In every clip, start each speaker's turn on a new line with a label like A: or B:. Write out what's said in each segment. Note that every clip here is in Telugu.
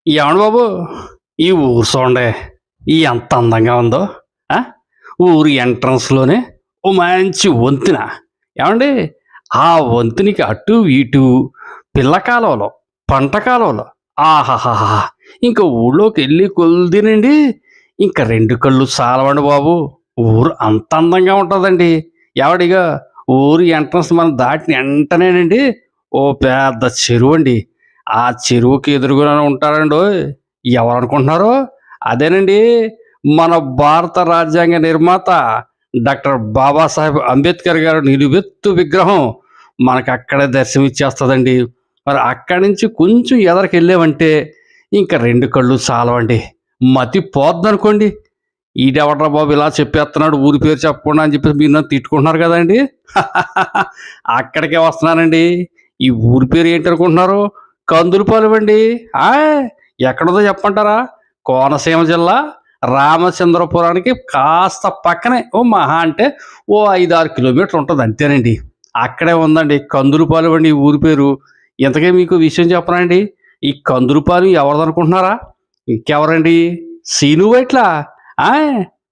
A: ఏమండి బాబు, ఈ ఊరు చూడండి ఎంత అందంగా ఉందో. ఆ? ఊరు ఎంట్రన్స్లోనే ఓ మంచి వంతెన. ఏమండి, ఆ వంతెనకి అటు ఇటు పిల్ల కాలువలు, పంట కాలువలు. ఆహాహాహా! ఇంకా ఊళ్ళోకి వెళ్ళి కొలిదినండి, ఇంకా రెండు కళ్ళు చాలవండి బాబు. ఊరు అంత అందంగా ఉంటుందండి. ఎవడిగా ఊరు ఎంట్రన్స్ మనం దాటిన వెంటనేనండి ఓ పెద్ద చెరువు అండి. ఆ చెరువుకి ఎదురుగున ఉంటారండోయ్ ఎవరనుకుంటున్నారు? అదేనండి మన భారత రాజ్యాంగ నిర్మాత డాక్టర్ బాబాసాహెబ్ అంబేద్కర్ గారు నిలువెత్తు విగ్రహం మనకక్కడే దర్శనమిచ్చేస్తదండి. మరి అక్కడి నుంచి కొంచెం ఎదరకెళ్ళామంటే ఇంక 2 కళ్ళు చాలవండి. మతి పోద్దనుకోండి. ఈడెవడ్రా బాబు ఇలా చెప్పేత్తన్నాడు ఊరి పేరు చెప్పకుండా అని చెప్పేసి మీరు నన్ను తిట్టుకుంటున్నారు కదండీ! అక్కడికే వస్తున్నానండి. ఈ ఊరి పేరు ఏంటనుకుంటున్నారు? కందులపాలెమండి. ఆయ్! ఎక్కడుందో చెప్పమంటారా? కోనసీమ జిల్లా రామచంద్రపురానికి కాస్త పక్కనే ఓ మహా అంటే ఓ 5, 6 కిలోమీటర్లు ఉంటది అంతేనండి. అక్కడే ఉందండి కందులపాలెమండి ఈ ఊరి పేరు. ఇంతకీ మీకు విషయం చెప్పనా అండి? ఈ కందులపాలెం ఎవరిదనుకుంటున్నారా? ఇంకెవరండి? సీను వైట్ల. ఆయ్!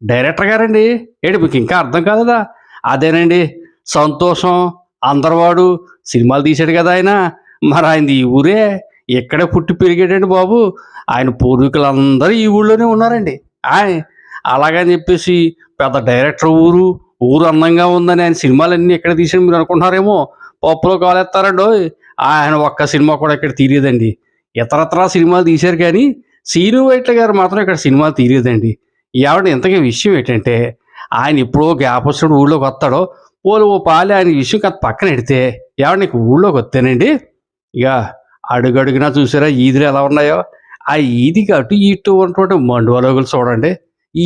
A: డైరెక్టర్ గారండి. ఏంటి మీకింకా అర్థం కాలేదా? అదేనండి 'సంతోషం', 'అందరివాడు' సినిమాలు తీశాడు కదా ఆయన. మరాయనది ఈ ఊరే. ఇక్కడే పుట్టి పెరిగాడండి బాబు. ఆయన పూర్వీకులందరూ ఈ ఊళ్ళోనే ఉన్నారండి. ఆయ్! అలాగని చెప్పేసి పెద్ద డైరెక్టర్ ఊరు, ఊరు అందంగా ఉందని ఆయన సినిమాలన్నీ ఇక్కడే తీశాడని మీరు అనుకుంటున్నారేమో. పప్పులో కాలేత్తారండోయ్! ఆయన ఒక్క సినిమా కూడా ఇక్కడ తీయలేదండి. ఇతరత్రా సినిమాలు తీశారు కానీ, 'సీను వైట్ల' గారు మాత్రం ఇక్కడ సినిమాలు తీయలేదండి. ఏవండీ ఇంతకీ విషయం ఏంటంటే, ఆయన ఎప్పుడో గ్యాప్ వచ్చినప్పుడు ఊళ్ళోకొత్తాడు. పోనీ ఓ పాలి ఆయన విషయం కాస్త పక్కనెడితే, ఏవండీ నీకు ఊళ్ళోకొత్తేనండి ఇక అడుగడుగునా చూసారా ఈదులు ఎలా ఉన్నాయో? ఆ ఈదికి అటు ఇటు ఉన్నటువంటి మండువలోగులు చూడండి.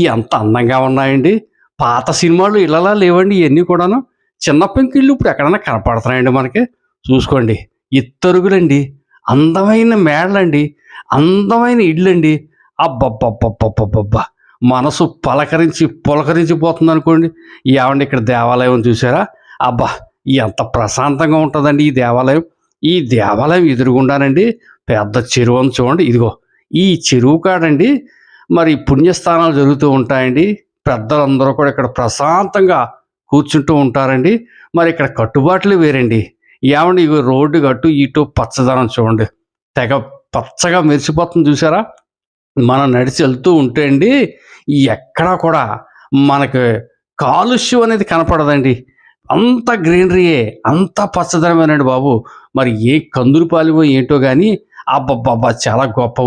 A: ఎంత అందంగా ఉన్నాయండి. పాత సినిమాలు ఇళ్ళలా లేవండి ఇయన్నీ కూడాను. చిన్న పెంకిళ్ళు ఇప్పుడు ఎక్కడన్నా కనపడుతున్నాయండి మనకి. చూసుకోండి. ఇత్తరుగులండి, అందమైన మేడలండి, అందమైన ఇళ్ళండి. అబ్బబ్బబ్బబ్బబ్బబ్బబ్బా! మనసు పలకరించి, పులకరించిపోతుందనుకోండి. ఏవండీ ఇక్కడ దేవాలయం చూసారా? అబ్బా! ఎంత ప్రశాంతంగా ఉంటదండి ఈ దేవాలయం. ఈ దేవాలయం ఎదురుగుండానండి పెద్ద చెరువు ఉంది చూడండి. ఇదిగో ఈ చెరువు కాడండి మరి పుణ్యస్థానాలు జరుగుతూ ఉంటాయండి. పెద్దలందరూ కూడా ఇక్కడ ప్రశాంతంగా కూర్చుంటూ ఉంటారండి. మరి ఇక్కడ కట్టుబాట్లే వేరండి. ఏవండీ ఇగో రోడ్డుకి అటు ఇటు పచ్చదనం చూడండి. తెగ పచ్చగా మెరిసిపోతుంది చూసారా? మనం నడిచి వెళ్తూ ఉంటే అండి ఎక్కడా కూడా మనకి కాలుష్యం అనేది కనపడదండి. అంతా గ్రీనరీయే. అంతా పచ్చదనమేనండి బాబు. మరి ఏ కందులు పాలెమో ఏంటో గాని అబ్బబ్బబ్బా! చాలా గొప్ప